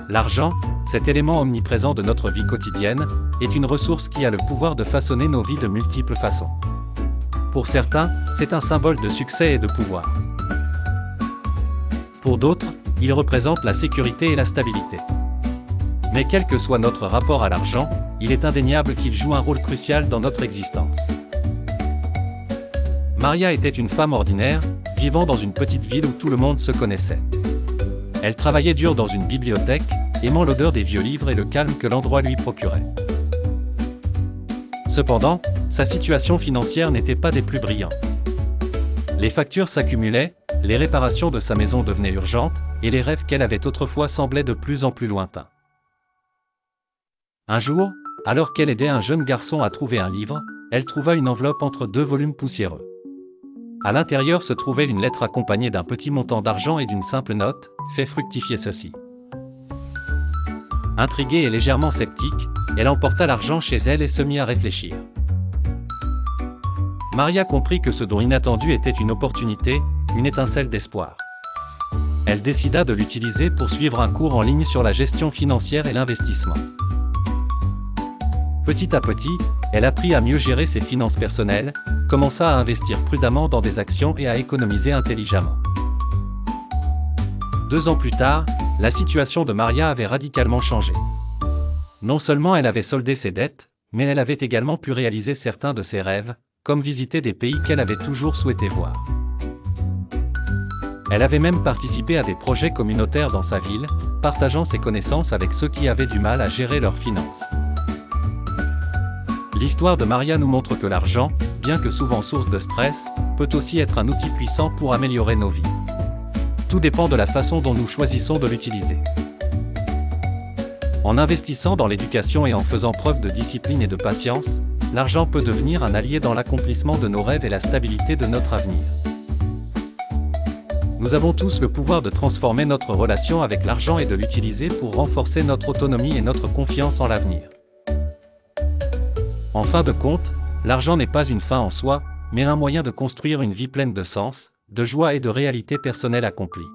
L'argent, cet élément omniprésent de notre vie quotidienne, est une ressource qui a le pouvoir de façonner nos vies de multiples façons. Pour certains, c'est un symbole de succès et de pouvoir. Pour d'autres, il représente la sécurité et la stabilité. Mais quel que soit notre rapport à l'argent, il est indéniable qu'il joue un rôle crucial dans notre existence. Maria était une femme ordinaire, vivant dans une petite ville où tout le monde se connaissait. Elle travaillait dur dans une bibliothèque, aimant l'odeur des vieux livres et le calme que l'endroit lui procurait. Cependant, sa situation financière n'était pas des plus brillantes. Les factures s'accumulaient, les réparations de sa maison devenaient urgentes, et les rêves qu'elle avait autrefois semblaient de plus en plus lointains. Un jour, alors qu'elle aidait un jeune garçon à trouver un livre, elle trouva une enveloppe entre deux volumes poussiéreux. À l'intérieur se trouvait une lettre accompagnée d'un petit montant d'argent et d'une simple note, « Fais fructifier ceci ». Intriguée et légèrement sceptique, elle emporta l'argent chez elle et se mit à réfléchir. Maria comprit que ce don inattendu était une opportunité, une étincelle d'espoir. Elle décida de l'utiliser pour suivre un cours en ligne sur la gestion financière et l'investissement. Petit à petit, elle apprit à mieux gérer ses finances personnelles, commença à investir prudemment dans des actions et à économiser intelligemment. 2 ans plus tard, la situation de Maria avait radicalement changé. Non seulement elle avait soldé ses dettes, mais elle avait également pu réaliser certains de ses rêves, comme visiter des pays qu'elle avait toujours souhaité voir. Elle avait même participé à des projets communautaires dans sa ville, partageant ses connaissances avec ceux qui avaient du mal à gérer leurs finances. L'histoire de Maria nous montre que l'argent, bien que souvent source de stress, peut aussi être un outil puissant pour améliorer nos vies. Tout dépend de la façon dont nous choisissons de l'utiliser. En investissant dans l'éducation et en faisant preuve de discipline et de patience, l'argent peut devenir un allié dans l'accomplissement de nos rêves et la stabilité de notre avenir. Nous avons tous le pouvoir de transformer notre relation avec l'argent et de l'utiliser pour renforcer notre autonomie et notre confiance en l'avenir. En fin de compte, l'argent n'est pas une fin en soi, mais un moyen de construire une vie pleine de sens, de joie et de réalité personnelle accomplie.